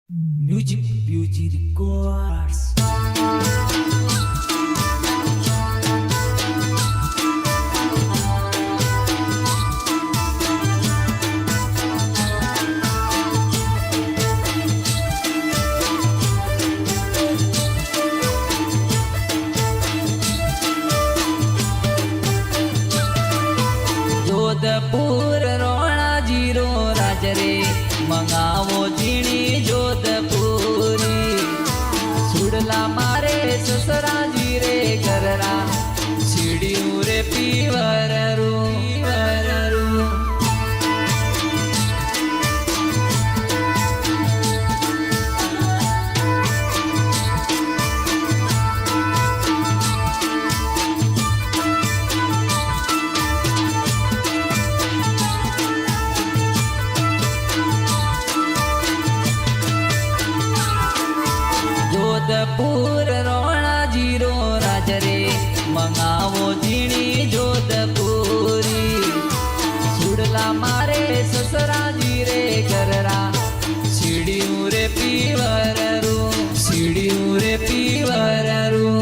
Music Beauty Records. Jodhpur रोणा zero राजरे मंगावो जीणी जोधपुरी सुडला मारे ससरा जीरे गररा सीढ़ियों रे पीवररू जोधपुर रोणा जीरो राजरे मंगावो जीणी जोधपुरी सुडला मारे ससरा जीरे गररा सीढ़ियों रे पीवररू सीढ़ियों रे पीवररू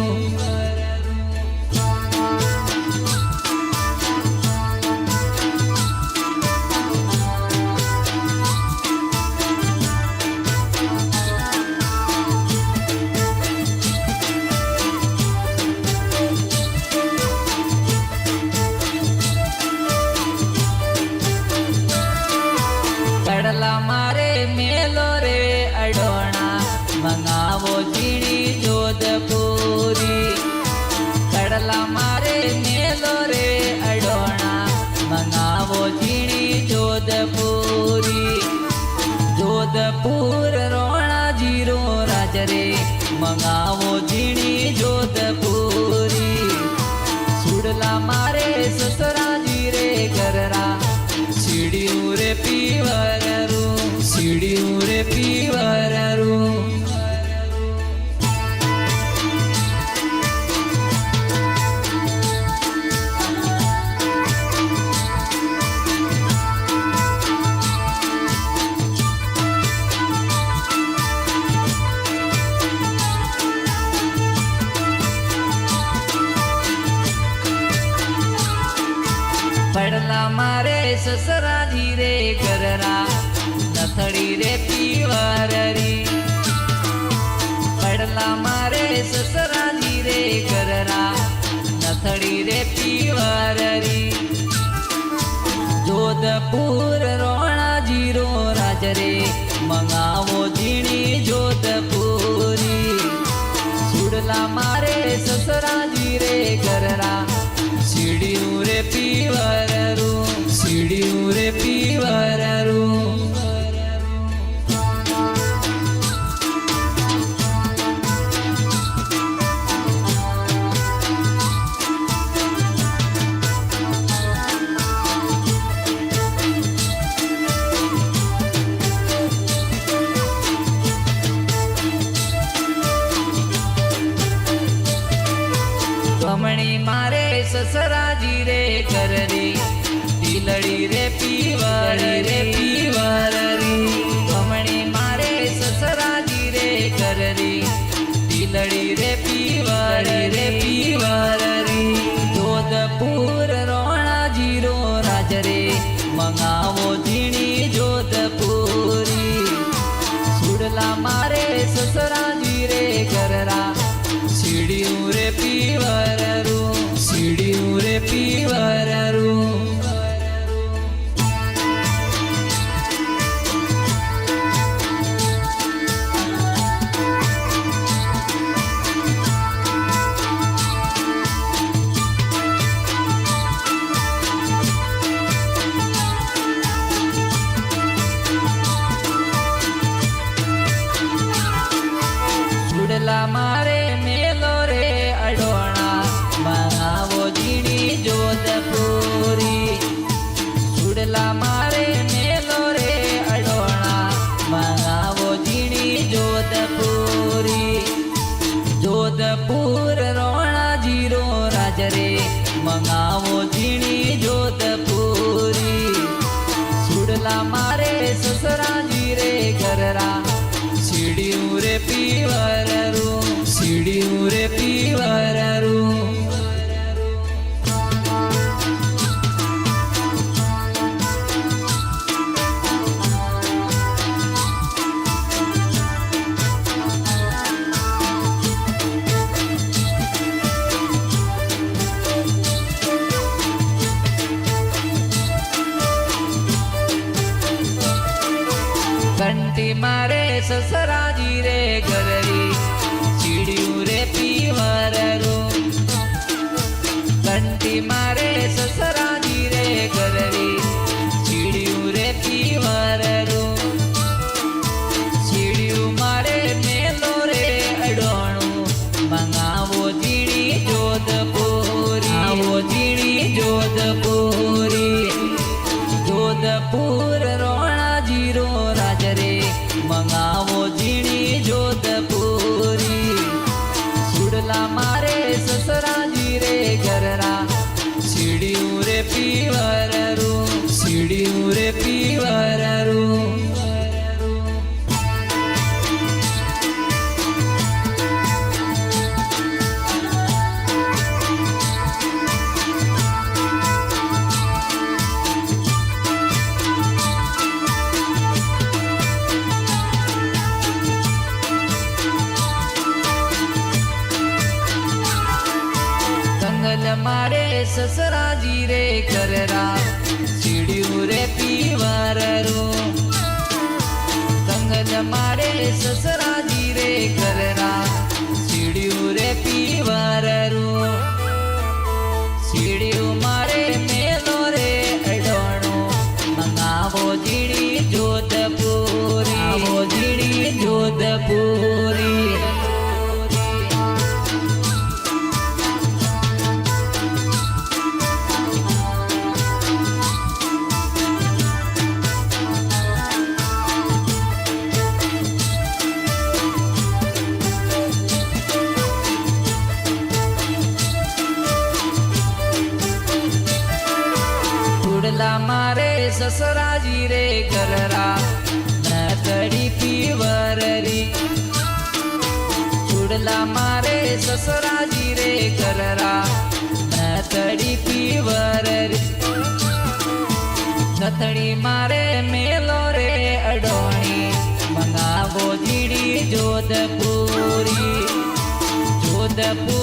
कड़ला मारे मेलो रे अडोणा मंगावो जीणी जोधपुरी कड़ला मारे मेलो रे अडोणा मंगावो जीणी जोधपुरी जोधपुर रोणा जीरो राजरे मंगावो जीणी जोधपुरी सुडला मारे ससरा जीरे गररा सीढ़ियों रे पीवररू सीढ़ियों रे पीवररू पड़ला मारे ससरा धीरे गररा नथड़ी रे पीवररी पड़ला मारे ससरा धीरे गररा नथड़ी रे पीवररी जोधपुर रोणा जीरो राजरे मंगावो जीणी जोधपुरी सुडला मारे ससरा धीरे गररा सीढ़ियों रे पीवररू सीढ़ियों रे पीवररू कमणी मारे ससरा जीरे कररी दिलड़ी रे पीवररी कमणी मारे ससरा जीरे कररी दिलड़ी रे पीवररी जोधपुर रोणा जीरो राजरे मंगावो जीणी जोधपुरी सुडला मारे ससरा जीरे गररा सीढ़ियों रे पीवररू सीढ़ियों रे पीवररू सुडला मारे मेलो रे अडोणा मंगावो जीणी जोधपुरी सुडला मारे मेलो रे अडोणा मंगावो जीणी जोधपुरी जोधपुर रोणा जीरो राजरे मंगावो जीणी जोधपुरी सुडला मारे ससरा जीरे गररा सीढ़ियों रे पीवरू सीढ़ियों रे पीवरू घंटी मारे ससराजी रे घररी सीढ़ियों रे पीवरू घंटी मारे ससराजी रे घररी सीढ़ियों रे पीवरू सीढ़ियों मारे मेलो रे अडोणू मंगावो जीणी जोधपुरी आवो जीणी जोधपुरी जोधपुर रोणा जीरो राजरे मंगावो जीणी जोधपुरी सुडला मारे ससराजी रे घररा सीढ़ियों रे पीवरू सीढ़ियों रे पीवरू मारे ससराजी रे घररा सीढ़ियों रे पीवरू कंगल मारे ससराजी रे घररा सीढ़ियों रे पीवरू सीढ़ियों मारे मेलो रे अडोणो मंगावो जीणी जोधपुरी आवो जीणी जोधपुरी मारे ससराजी रे घररा नतड़ी पीवररी चुड़ला मारे ससराजी रे घररा नतड़ी पीवररी नतड़ी मारे मेलो रे अडोणी मंगावो जीड़ी जोधपुरी जोधपुर